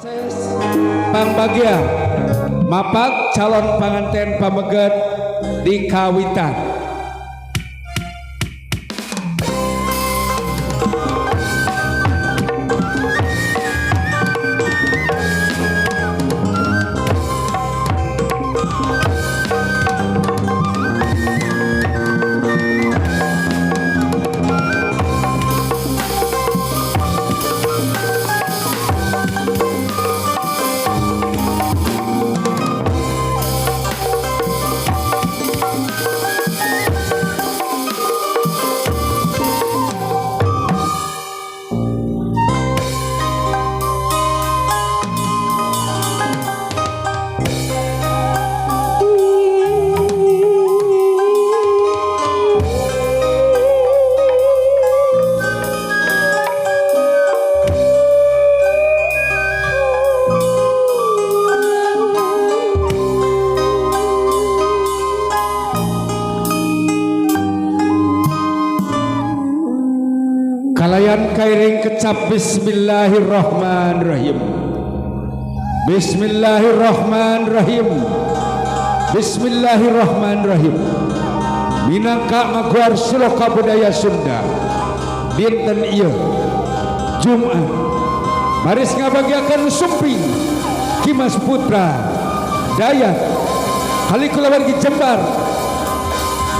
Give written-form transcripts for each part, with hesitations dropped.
Proses pangbagian mapak calon panganten pameget di kawitan. Kalayan kairing kecap Bismillahirrahmanirrahim. Bismillahirrahmanirrahim. Bismillahirrahmanirrahim. Minangka maguar siloka budaya Sunda dinten ieu Jumat maris ngabagiakeun sumping Kimas Putra Dayat Halikula wargi Jembar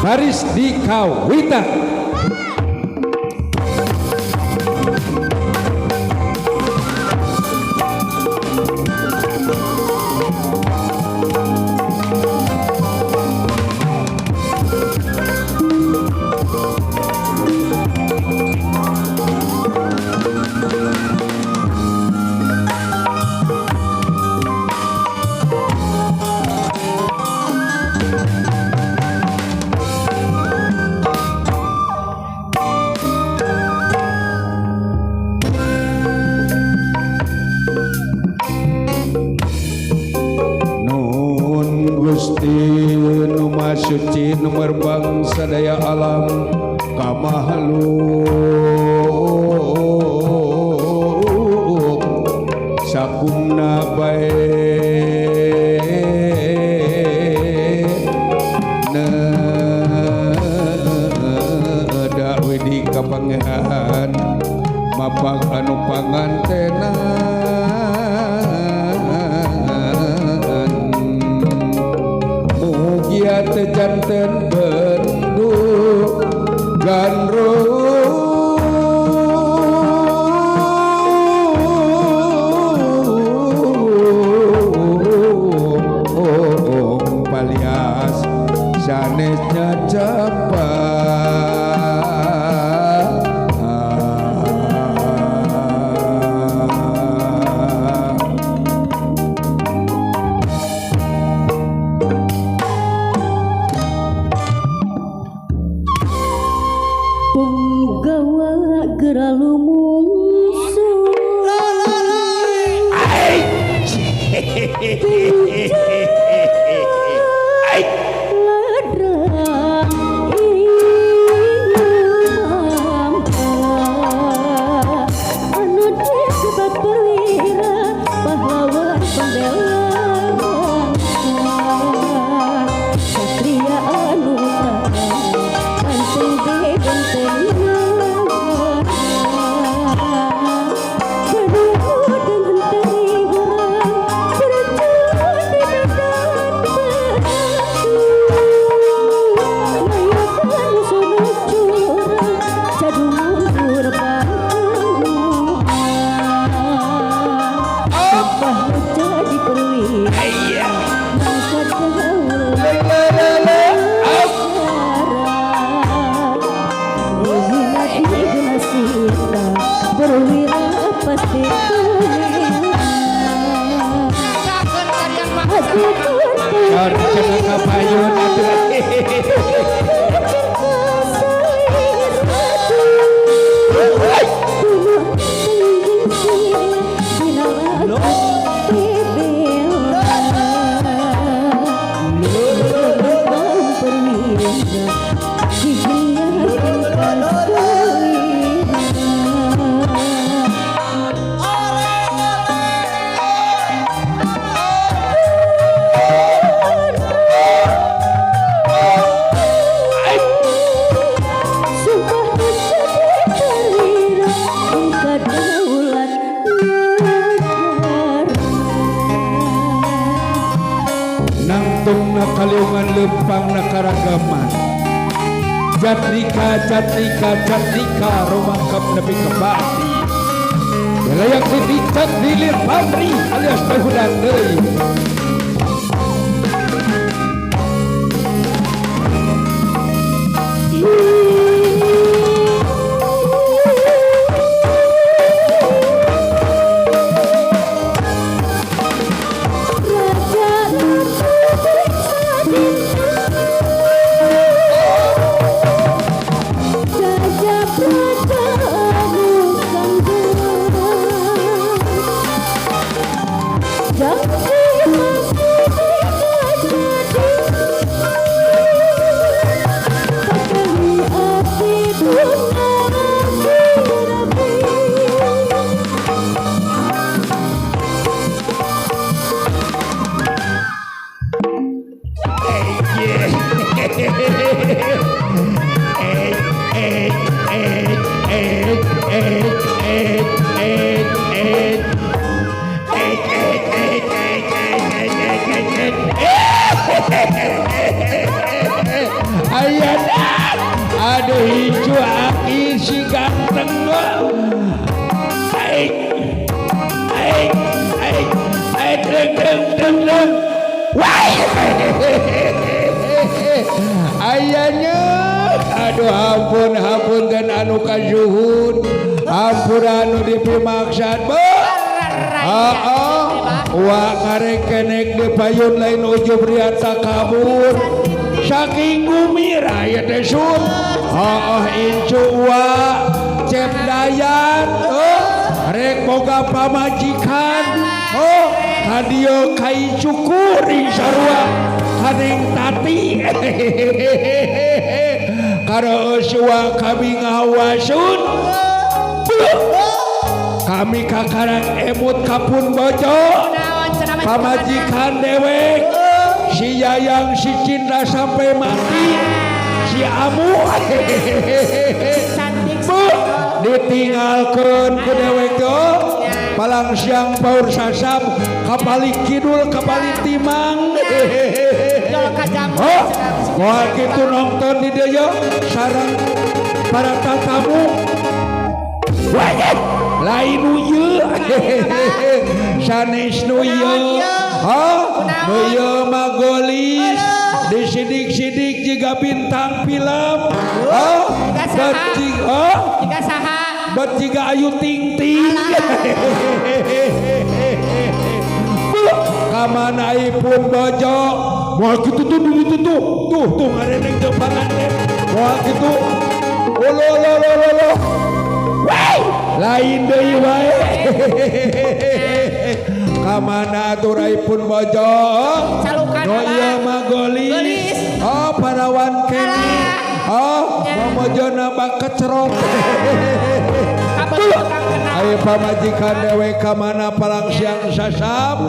maris di kawitan. Suci nomor bangsa daya alam kamahluk sakumna bae nada wedi kapangehan mapag anu pangantenan tejanten bendu gandrung palias sanesnya Tanjung na kaliungan lempang na karagaman Jatnika Romangkap nabi kebati Layak didicat dilir pamri alias tahudan deui Aduh hijau aki si ganteng deng ayahnya aduh ampun dan anu kajuhun ampun anu dipimaksad wah ngarek kenek di payun lain ujub riata kabur saking gumira ya desun incu wa cep dayan rek boga pamajikan hadio kai cukuri sarua kadeng tati karo uswa kami ngawasun kami kakarak emut kapun bojo pamajikan dewek si Yayang si Cinta sampai mati si Amu ditinggalkan ku dewek palang siang paur sasam kapali kidul kapali timang wah gitu nonton di dia sarang para tatamu lain nuye sanes nuye nuye magolis disidik-sidik juga bintang film bet juga Ayu Ting Ting kamana ipun bojo wah gitu tuh ngareneng teu panganten wah gitu lo lain deui wae kamana aturaipun bojo no ieu mah golis parawan kene mamojona bak kecerot ayo pamajikan dewe kamana palang siang sasam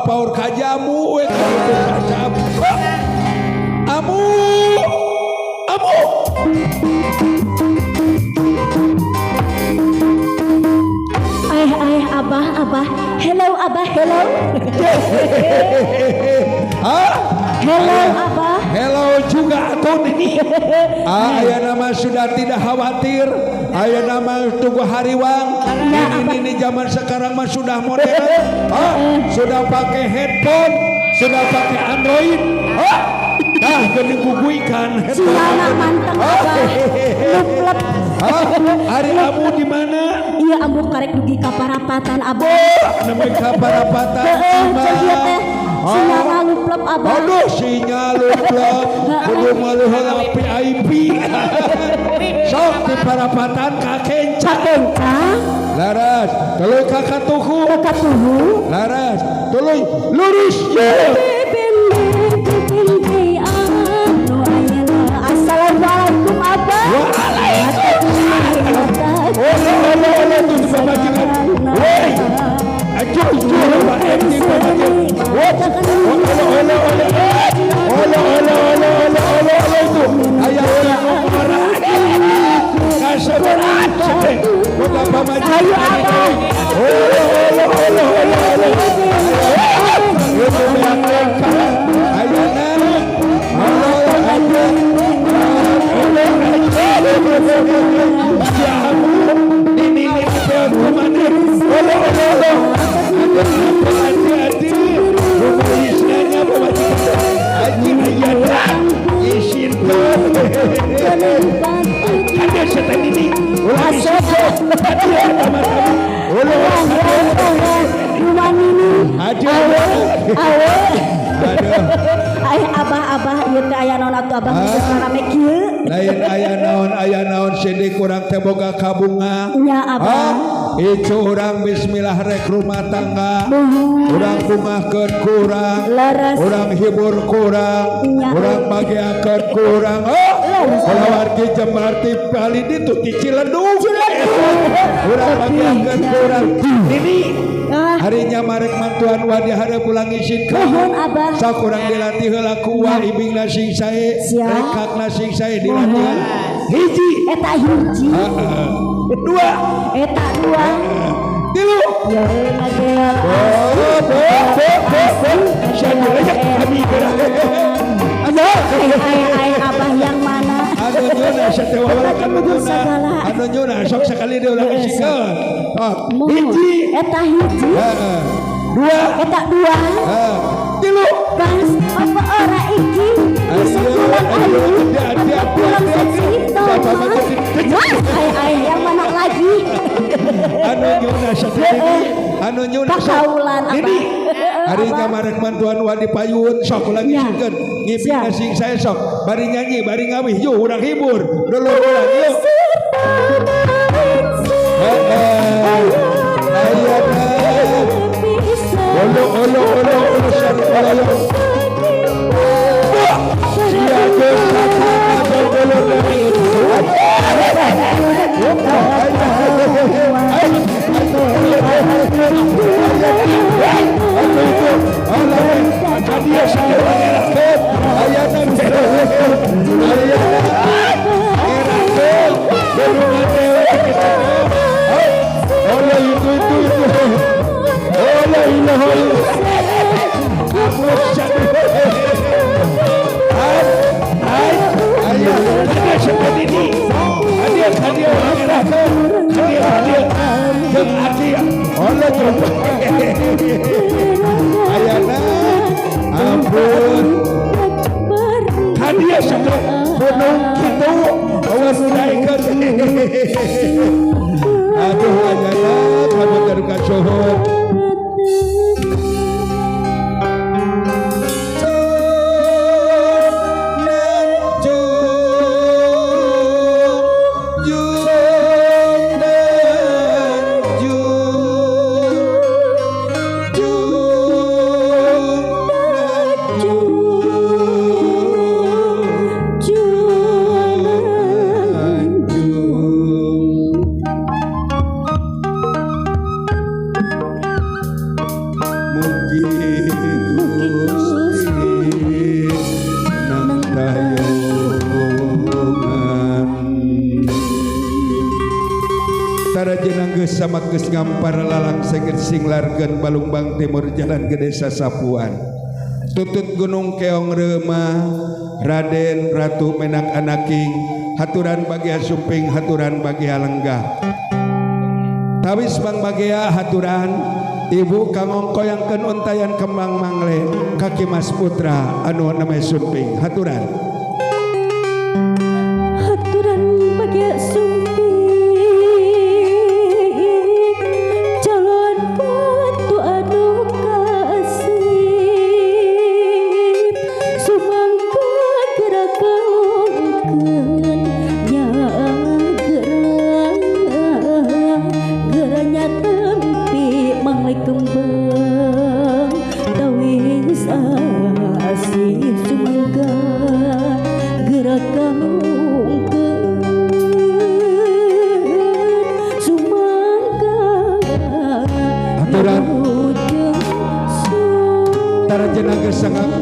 paur kajamu we sasam amu Abah hello Abah hello hello Abah hello juga tuh ini aya nama sudah tidak khawatir aya nama tunggu hariwang ini zaman sekarang mah sudah modern sudah pakai headphone sudah pakai Android geuning guguikan Silana mantep Abah hari Amu di mana? Iya Amu karek dugi ka Parapatan Abah namanya ka Parapatan sinyal luplep Abah aduh sinyal luplep kudu malu halapi IP sok di Parapatan kakencang laras tuluy kakatuhu laras tuluy lurus Assalamualaikum Abah. Waalaikumsalam. Oleh tu pemajikan. Woi. Aduh Pak MT pemajikan. Oleh tu. Ayah marah. Kasabaran. Buka pemajikan. Oleh. Itu yang mereka. Ayah Rumah istilahnya pemajikan Haji Ayana isinkan ada setan ini ulah isinkan hadiah sama kamu ulah rumah ini aduh abah ieu teh aya naon atuh abah geus rame kieu lain aya naon sini kurang teh boga kabunga nya abah itu orang bismillah rek rumah tangga orang bungakeun kurang leres orang hibur kurang orang bagiakeun kurang kalau wargi Jembarti Bali itu di Ciledug orang bagiakeun kurang ini harinya marek mantuan wadi hare pulang isin ka mohon abah sok urang dilatih heula ku wa ibingna sing sae rekakna sing sae dilatih hiji eta hiji dua eta dua tilu ya ngagel syadulnya kami gerak ay abah yang mana anu nyuna satewa anu nyuna sok sekali dia ulang isikeun hiji eta hiji dua eta dua tilu gas apa ora iki sebulan ayu pulang segitu ay yang mana lagi anu nyuna satewa anu nyuna pakaulan ini harinya marek mantuan wadi payun sok ulang isikeun ngipina sing saya sok bari nyanyi bari ngawih yuk urang hibur dulu ulang yuk olo syarif olo siageun kakana ayana ampun hadiah sudah gunung kitu awas naikkan aduh ayana kamu terka syuhur sama geus ngampar lalang seger singlarkeun Balungbang Timur Jalan Gede Sasapuan tutut Gunung Keong Reumah Raden Ratu Menak Anaking haturan bagia Sumping haturan bagia Lenggah tawis Bang bagia haturan Ibu kangongko yang ken untayan kembang mangle kaki Mas Putra anu namanya Sumping haturan bagia Sumping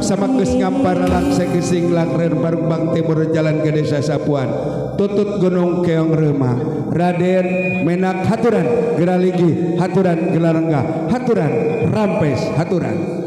sama geus ngampar langsung gesing langren Balungbang Timur Jalan Gede Sasapuan tutut Gunung Keong Reumah Raden Menak haturan Geraligi haturan Gelarengga haturan Rampes haturan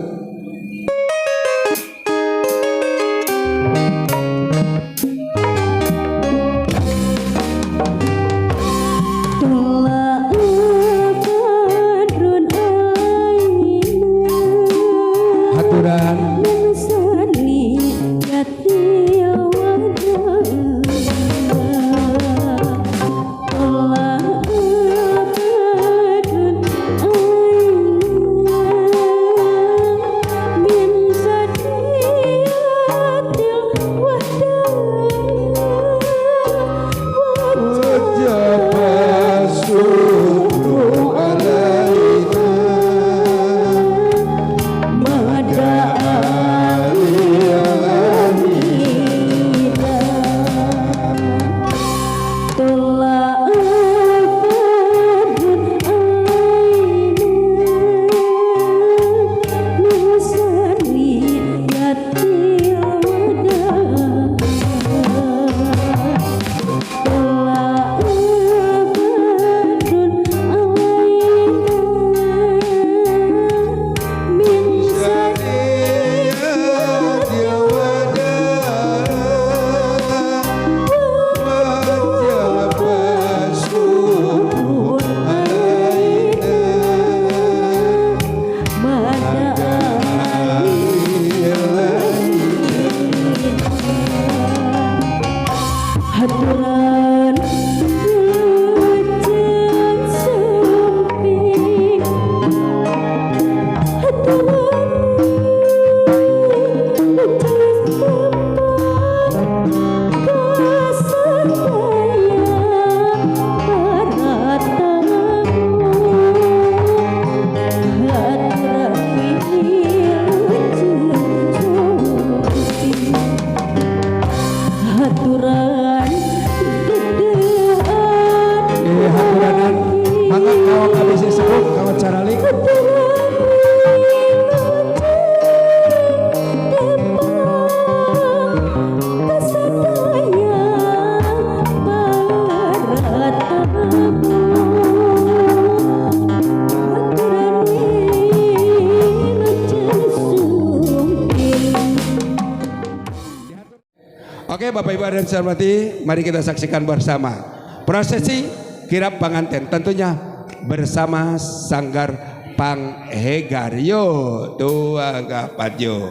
Oke Bapak Ibu dan saya hormati, mari kita saksikan bersama prosesi kirap panganten, tentunya bersama Sanggar Panghegar. Yo, dua gapat yo.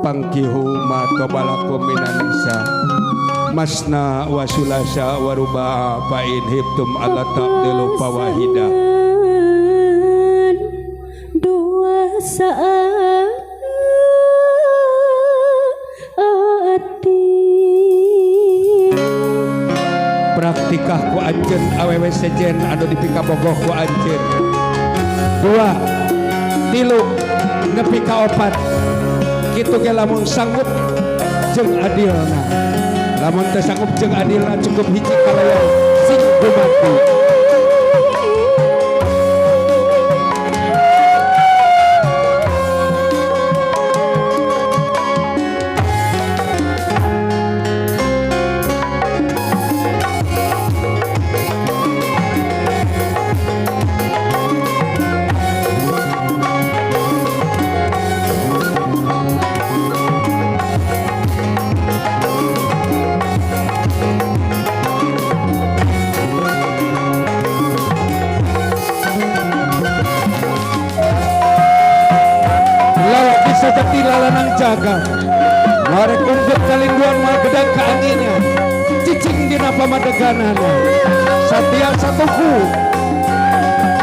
Pangkihu matobalakum minanisa masna wasulasa waruba fa'in hibtum ala ta'dilu fawahida. Dua saat Praktikah ku anjeun awewe sejen anu dipika bogoh ku anjeun. 2 3 nepi ka 4 kitu ge lamun sanggup jeung adilna. Lamun teu sanggup jeung adilna cukup hiji kalayan sing dumati. Sejati lalanang jaga mare kungguk kalinduan mal gedang ke anginnya cicing dina pamadeganana satya satuku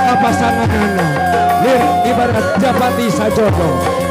kapasanganana lir ibarat japati sajodo.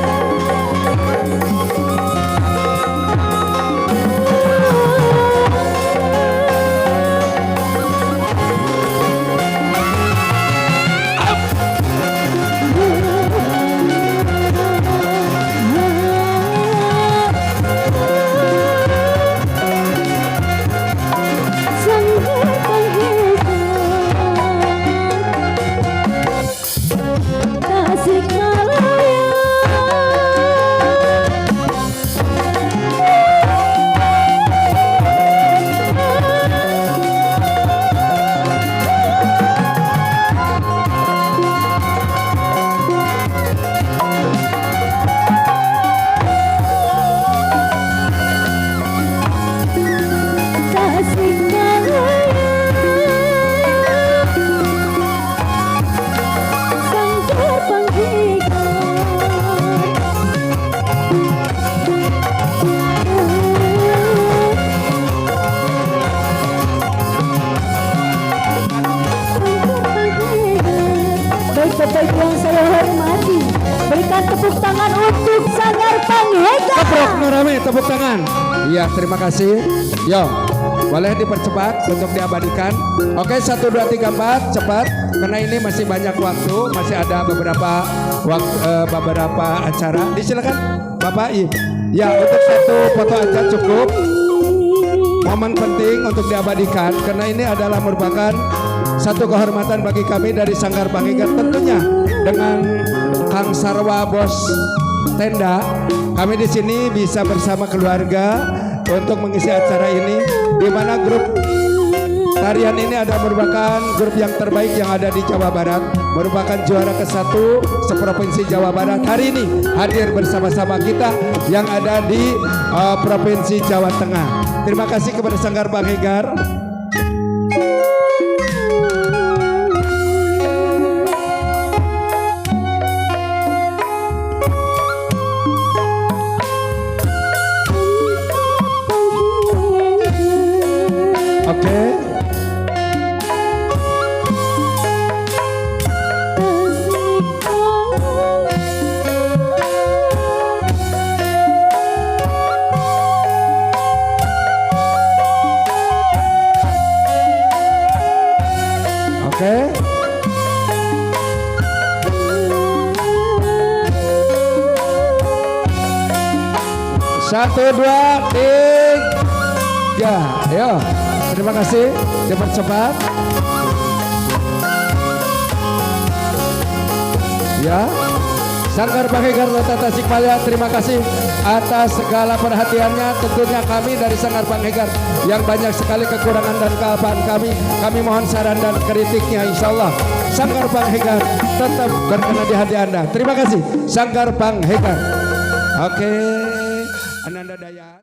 Bapak Ibu yang saya hormati, berikan tepuk tangan untuk Sanggar Panghegar. Keprok rame tepuk tangan. Iya, terima kasih. Yo, boleh dipercepat untuk diabadikan. Oke, 1 2 3 4 cepat karena ini masih banyak waktu, masih ada beberapa acara. Disilakan Bapak. Ya, untuk 1 foto aja cukup. Momen penting untuk diabadikan karena ini adalah merupakan satu kehormatan bagi kami dari Sanggar Panghegar, tentunya dengan Kang Sarwa Bos Tenda. Kami di sini bisa bersama keluarga untuk mengisi acara ini, di mana grup tarian ini ada merupakan grup yang terbaik yang ada di Jawa Barat, merupakan juara ke-1 seprovinsi Jawa Barat. Hari ini hadir bersama-sama kita yang ada di Provinsi Jawa Tengah. Terima kasih kepada Sanggar Panghegar. Oke. Satu, dua, tiga. Ayo, terima kasih. Cepat-cepat. Ya, Sanggar Panghegar Kota Tasikmalaya, terima kasih atas segala perhatiannya. Tentunya kami dari Sanggar Panghegar yang banyak sekali kekurangan dan kealpaan kami mohon saran dan kritiknya. Insya Allah Sanggar Panghegar tetap berkenan di hati Anda. Terima kasih Sanggar Panghegar. Oke, Ananda Dayat.